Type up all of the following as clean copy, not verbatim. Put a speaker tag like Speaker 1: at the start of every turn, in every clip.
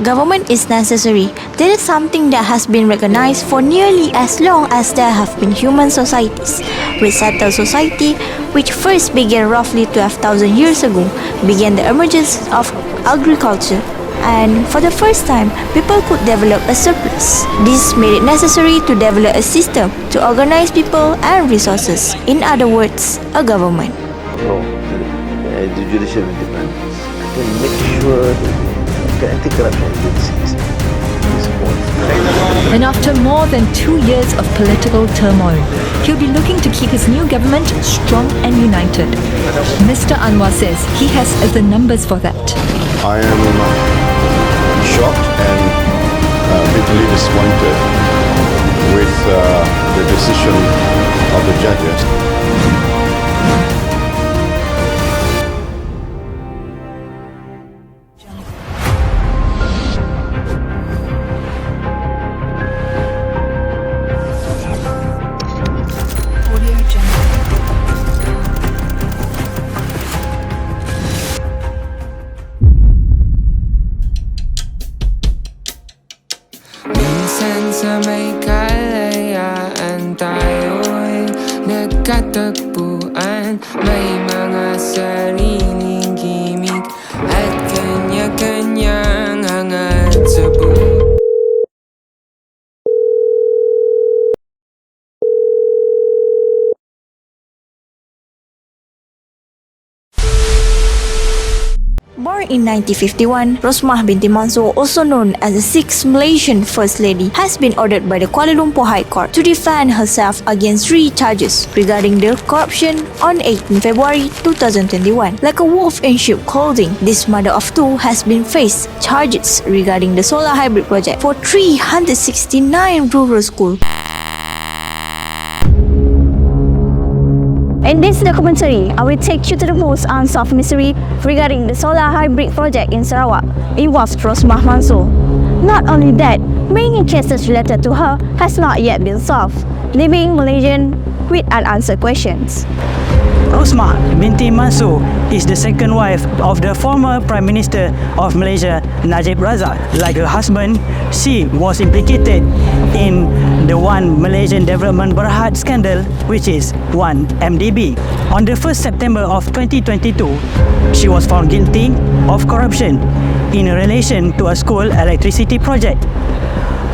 Speaker 1: Government is necessary. That is something that has been recognized for nearly as long as there have been human societies. With settled society, which first began roughly 12,000 years ago, began the emergence of agriculture. And for the first time, people could develop a surplus. This made it necessary to develop a system to organize people and resources. In other words, a government.
Speaker 2: The judicial independence can make sure that anti-corruption agencies is more.
Speaker 3: And after more than 2 years of political turmoil, he'll be looking to keep his new government strong and united. Mr. Anwar says he has the numbers for that.
Speaker 4: I am shocked and bitterly disappointed with the decision of the judges.
Speaker 5: Minsan sa may kalayaan tayo'y nagkatagpuan. May mga sariling gimik at kanya-kanyang hangad sa buhay.
Speaker 1: Born in 1951, ROSMAH binti Mansor, also known as the 6th Malaysian First Lady, has been ordered by the Kuala Lumpur High Court to defend herself against 3 charges regarding the corruption on 18 February 2021. Like a wolf in sheep clothing, this mother of 2 has been faced charges regarding the solar hybrid project for 369 rural schools.
Speaker 6: In this documentary, I will take you to the most unsolved mystery regarding the solar hybrid project in Sarawak. It was ROSMAH Mansor. Not only that, many cases related to her has not yet been solved, leaving Malaysians with unanswered questions.
Speaker 7: ROSMAH binti Mansor is the second wife of the former Prime Minister of Malaysia, Najib Razak. Like her husband, she was implicated in the One Malaysian Development Berhad scandal, which is 1MDB. On the 1st September of 2022, she was found guilty of corruption in relation to a school electricity project.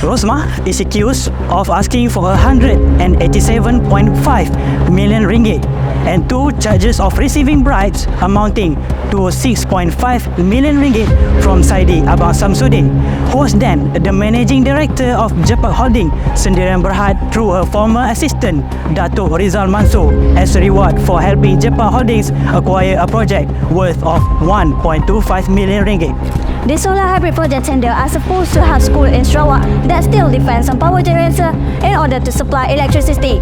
Speaker 7: ROSMAH is accused of asking for 187.5 million ringgit and 2 charges of receiving bribes amounting to 6.5 million ringgit from Saidi Abang Samsudin, who was then the managing director of Jepak Holding Sendirian Berhad through her former assistant Dato' Rizal Mansor as a reward for helping Jepak Holdings acquire a project worth of 1.25 million ringgit.
Speaker 6: The solar hybrid project tender are supposed to have schools in Sarawak that still depends on power generator in order to supply electricity.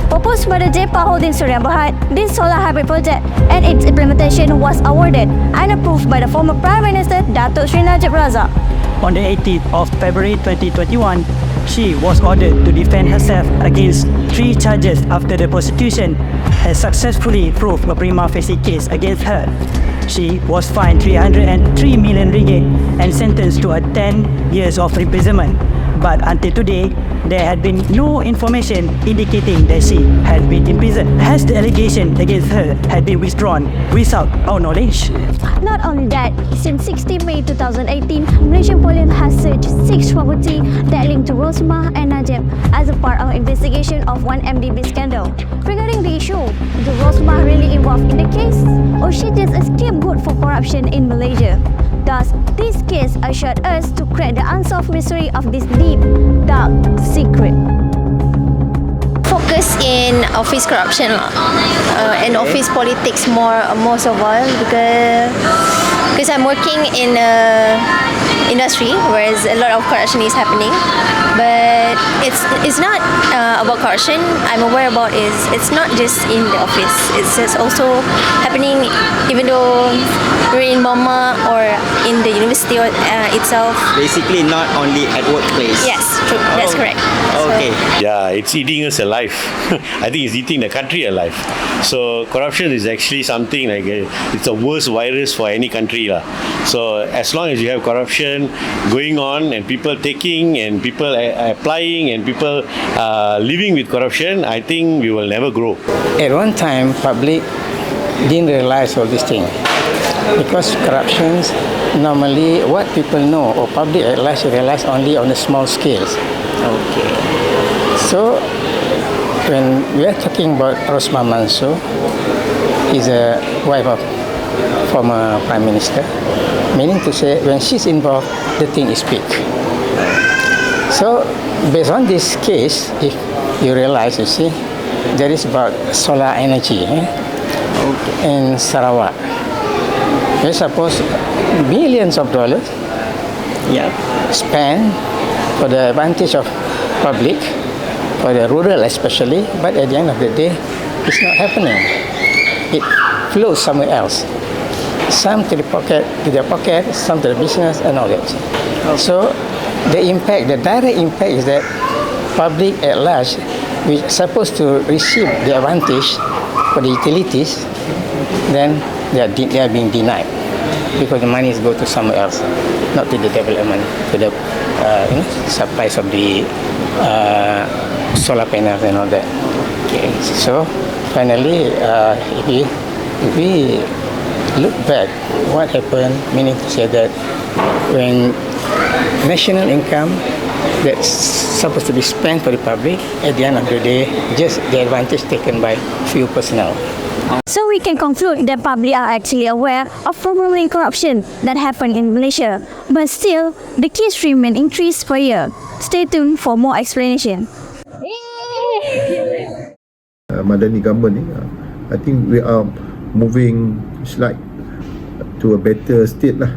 Speaker 6: Proposed by the Jepak Holding Sendirian Berhad, this solar hybrid project and its implementation was awarded and approved by the former Prime Minister Dato' Sri Najib Razak.
Speaker 7: On the 18th of February 2021, she was ordered to defend herself against 3 charges after the prosecution has successfully proved a prima facie case against her. She was fined 303 million ringgit and sentenced to 10 years of imprisonment. But until today, there had been no information indicating that she had been imprisoned. Has the allegation against her had been withdrawn without our knowledge?
Speaker 6: Not only that, since 16 May 2018, Malaysian Police has searched 6 properties that link to ROSMAH and Najib as a part of investigation of 1MDB scandal. Regarding the issue, is ROSMAH really involved in the case, or she just a scapegoat for corruption in Malaysia? Thus, this case assured us to crack the unsolved mystery of this deep, dark secret.
Speaker 8: Focus in office corruption and office politics most of all because I'm working in a industry where a lot of corruption is happening, but it's not about corruption. I'm aware about is it's not just in the office. It's also happening even though we're in Mama or in the university itself.
Speaker 9: Basically, not only at workplace.
Speaker 8: Yes, true. That's correct.
Speaker 9: Okay.
Speaker 10: Yeah, it's eating us alive. I think it's eating the country alive. So corruption is actually something like it's a worst virus for any country lah. So as long as you have corruption going on and people taking and people applying and people living with corruption, I think we will never grow.
Speaker 11: At one time, public didn't realize all these things because corruptions normally what people know or public at large realize only on the small scales.
Speaker 9: Okay.
Speaker 11: So when we are talking about ROSMAH MANSOR, is a wife of former Prime Minister, meaning to say when she's involved, the thing is big. So based on this case, if you realize, you see, there is about solar energy in Sarawak. We suppose billions of dollars spent for the advantage of public, for the rural especially, but at the end of the day, it's not happening. It flows somewhere else. Some to their pocket, some to the business and all that. So the impact, the direct impact is that public at large, which is supposed to receive the advantage for the utilities, then they are being denied because the money is go to somewhere else, not to the development, to the supplies of the solar panels and all that. Okay. So finally, if we look back, what happened, meaning to say that when national income that's supposed to be spent for the public, at the end of the day, just the advantage taken by few personnel.
Speaker 6: So we can conclude that public are actually aware of problem corruption that happened in Malaysia, but still the case remain increased per year. Stay tuned for more explanation.
Speaker 2: Madani government, I think we are moving slight to a better state lah.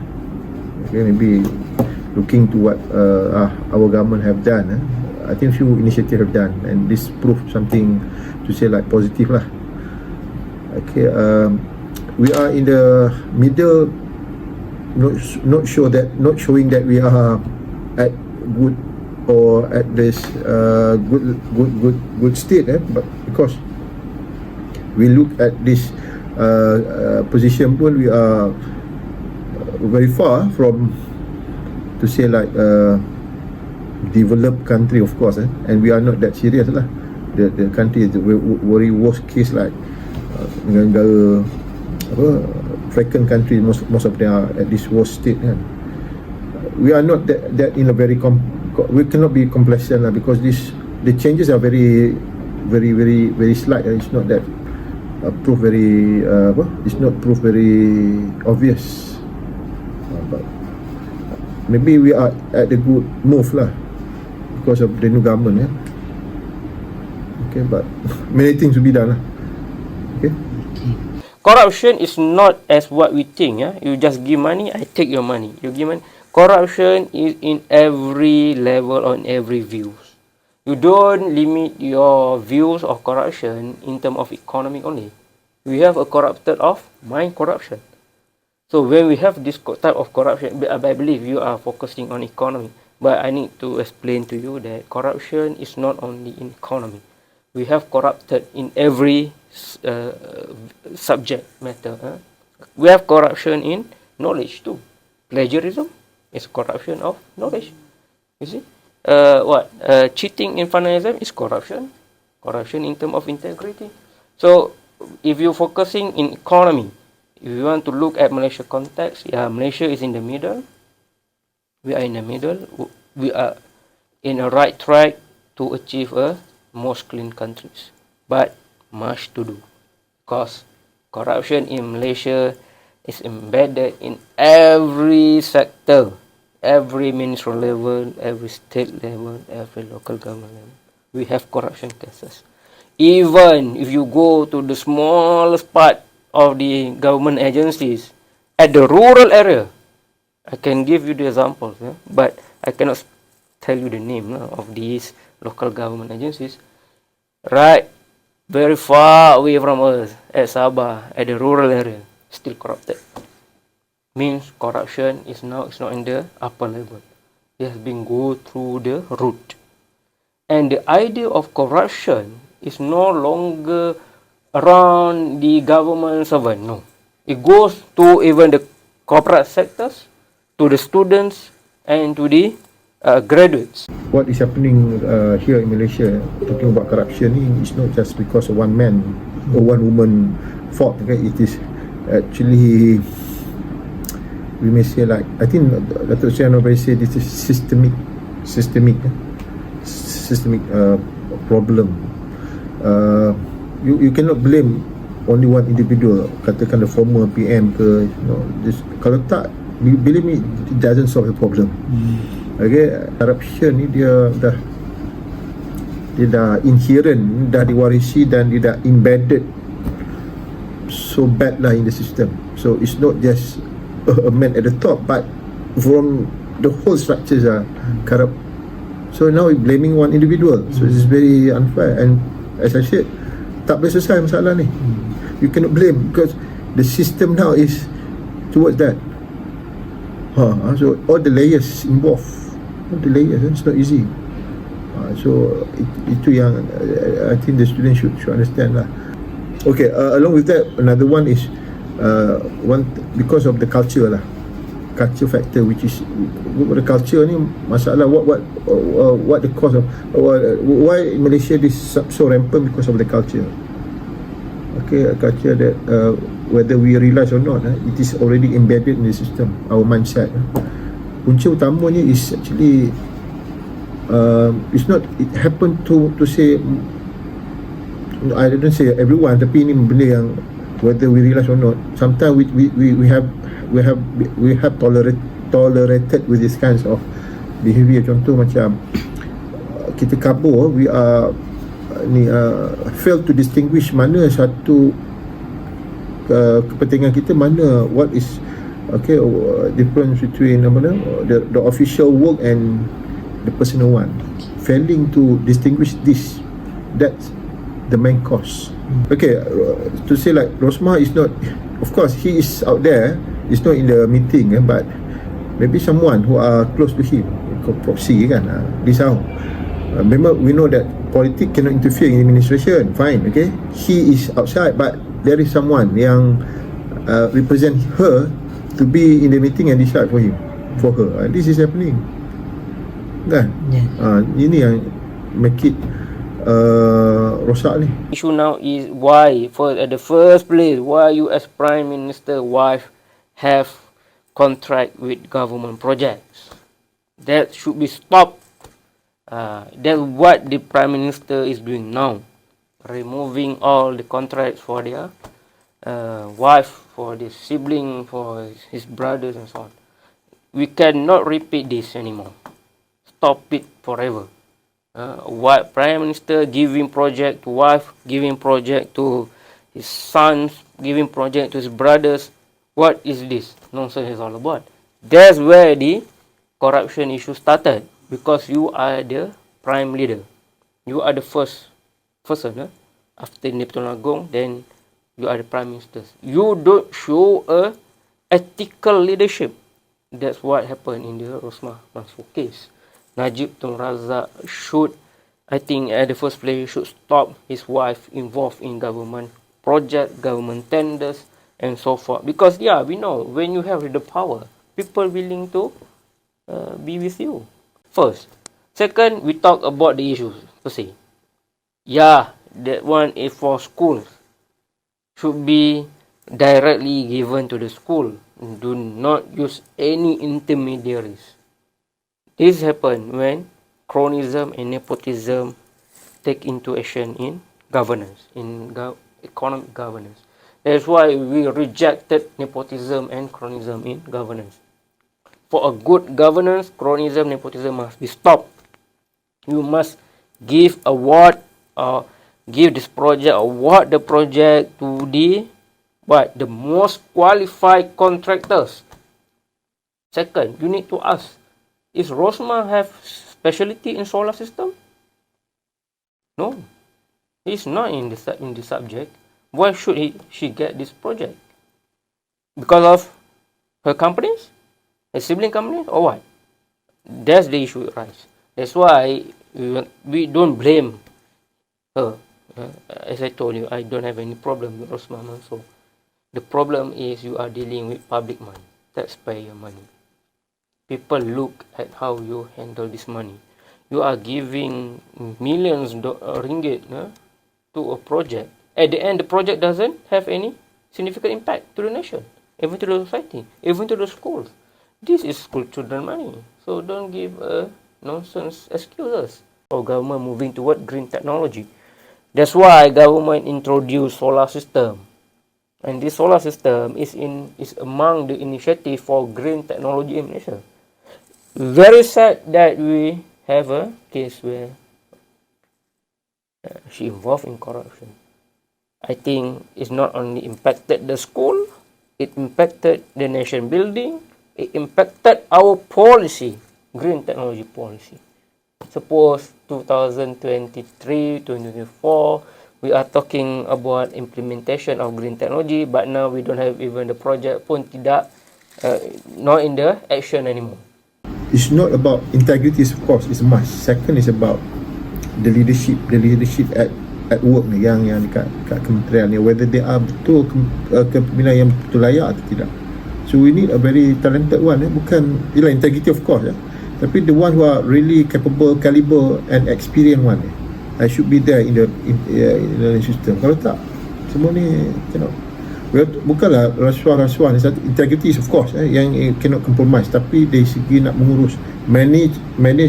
Speaker 2: Okay, maybe looking to what our government have done. I think few initiatives have done, and this proved something to say like positive lah. Okay, we are in the middle, not showing that we are at good or at this good state, but because we look at this position pun, we are very far from to say like developed country, of course, and we are not that serious lah. The country is the very worst case, like negara African country, most of them are at this worst state. We are not that in a very we cannot be complacent lah, because the changes are very slight. It's not that proof very it's not proof very obvious, but maybe we are at the good move lah because of the new government. Okay, but many things to be done lah. Okay.
Speaker 12: Corruption is not as what we think. You just give money, I take your money. You give money. Corruption is in every level, on every views. You don't limit your views of corruption in terms of economic only. We have a corrupted of mind corruption. So when we have this type of corruption, I believe you are focusing on economy. But I need to explain to you that corruption is not only in economy. We have corrupted in every subject matter. We have corruption in knowledge too. Plagiarism is corruption of knowledge. You see, cheating in finance is corruption. Corruption in terms of integrity. So if you're focusing in economy, if you want to look at Malaysia context, Malaysia is in the middle. We are in the middle. We are in a right track to achieve a most clean countries, but much to do, because corruption in Malaysia is embedded in every sector, every ministerial level, every state level, every local government level. We have corruption cases. Even if you go to the smallest part of the government agencies at the rural area, I can give you the examples, but I cannot tell you the name of these local government agencies. Right very far away from us at Sabah, at the rural area, still corrupted. Means corruption is not in the upper level. It has been go through the root. And the idea of corruption is no longer around the government servant. No. It goes to even the corporate sectors, to the students, and to the graduates.
Speaker 2: What is happening here in Malaysia, talking about corruption, is not just because of one man or one woman fault. Okay? It is actually, we may say, like, I think Dato' Sri Anwar said this is systemic problem. You cannot blame only one individual, katakan the former PM ke, kalau tak, believe me, it doesn't solve the problem. Okay, corruption ni dia dah inherent, dah diwarisi dan dia dah embedded so bad lah in the system. So it's not just a man at the top, but from the whole structures are corrupt. So now we're blaming one individual. So it's very unfair. And as I said, tak boleh selesai masalah ni. You cannot blame because the system now is towards that. So all the layers involved, it's not easy. So itu yang I think the students should understand lah. Okay, along with that, another one is because of the culture lah, culture factor, which is the culture ni masalah. What the cause of why Malaysia is so rampant? Because of the culture. Okay, a culture that whether we realize or not, it is already embedded in the system, our mindset. Punca utamanya is actually it's not, it happened to say, I don't say everyone, tapi ini benda yang whether we realize or not, sometimes we have tolerated with these kinds of behavior. Contoh macam kita kabur, we are fail to distinguish mana satu kepentingan kita, mana what is difference between the official work and the personal one. Failing to distinguish this, that's the main cause. Okay, to say like ROSMAH is not, of course he is out there, he's not in the meeting, but maybe someone who are close to him, proxy kan, risau. Memang we know that politik cannot interfere in administration, fine, okay, he is outside, but there is someone yang represent her to be in the meeting and decide for him, for her. This is happening kan. Ini yang make it rosak ni.
Speaker 12: Issue now is why, at the first place, why you as Prime Minister wife have contract with government projects. That should be stopped. That's what the Prime Minister is doing now, removing all the contracts for their wife, for the sibling, for his brothers and so on. We cannot repeat this anymore. Stop it forever. What Prime Minister giving project to wife, giving project to his sons, giving project to his brothers. What is this nonsense is all about? That's where the corruption issue started, because you are the prime leader. You are the first person after Neptun Agong, then you are the prime minister. You don't show a ethical leadership. That's what happened in the ROSMAH MANSOR case. Najib Tun Razak should, I think at the first place, should stop his wife involved in government project, government tenders, and so forth. Because we know when you have the power, people willing to be with you. First. Second, we talk about the issues per se. That one is for schools. Should be directly given to the school. Do not use any intermediaries. This happen when cronyism and nepotism take into action in governance, in economic governance. That's why we rejected nepotism and cronyism in governance. For a good governance, cronyism, nepotism must be stopped. You must give award or give this project, award the project to the most qualified contractors. Second, you need to ask, is ROSMAH have specialty in solar system? No. He's not in the subject. Why should she get this project? Because of her companies, her sibling companies, or what? That's the issue it arises. That's why we don't blame her. As I told you, I don't have any problem with ROSMAH MANSOR. The problem is you are dealing with public money, taxpayer money. People look at how you handle this money. You are giving millions ringgit to a project. At the end, the project doesn't have any significant impact to the nation, even to the society, even to the schools. This is school children money. So don't give nonsense excuses. Our government moving toward green technology. That's why government introduced solar system. And this solar system is among the initiative for green technology in Malaysia. Very sad that we have a case where she involved in corruption. I think it's not only impacted the school, it impacted the nation building, it impacted our policy, green technology policy. Suppose 2023, 2024, we are talking about implementation of green technology, but now we don't have even the project pun tidak not in the action anymore.
Speaker 2: It's not about integrity, of course, it's a must. Second is about the leadership at work ni, yang dekat kementerian ni, whether they are betul kepimpinan yang betul layak atau tidak. So we need a very talented one, bukan ialah integrity of course, tapi the one who are really capable, caliber and experienced one. I should be there in the system. Kalau tak, semua ni cannot. Bukanlah rasuah-rasuah, integrity of course yang cannot compromise, tapi dari segi nak mengurus, manage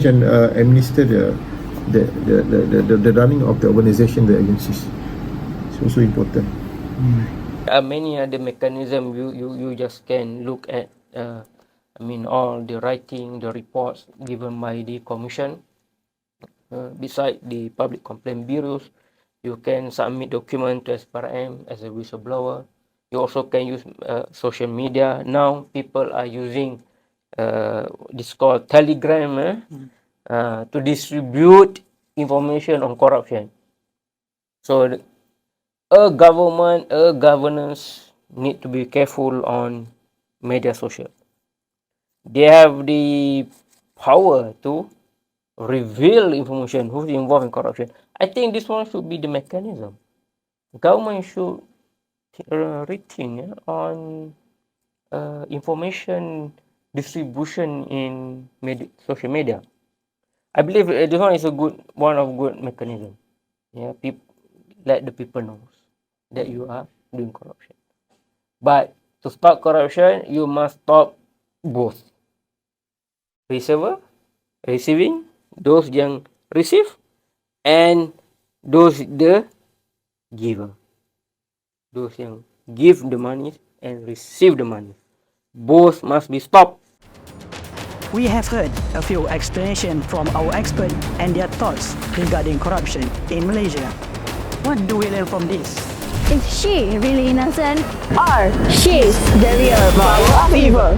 Speaker 2: and administer the running of the organisation, the agencies. It's also important.
Speaker 12: Many other mechanism you just can look at. All the writing, the reports given by the commission. Beside the public complaint bureaus, you can submit document to SPRM as a whistleblower. You also can use social media. Now people are using this called Telegram to distribute information on corruption. So a government, a governance need to be careful on media social. They have the power to reveal information who's involved in corruption. I think this one should be the mechanism. Government should rethink on information distribution in social media. I believe this one is a good mechanism. Yeah, let the people know that you are doing corruption. But to stop corruption, you must stop both. Receiving, those yang receive, and those the giver. Those yang give the money and receive the money. Both must be stopped.
Speaker 7: We have heard a few explanations from our experts and their thoughts regarding corruption in Malaysia. What do we learn from this?
Speaker 6: Is she really innocent? Or she's the real power of evil?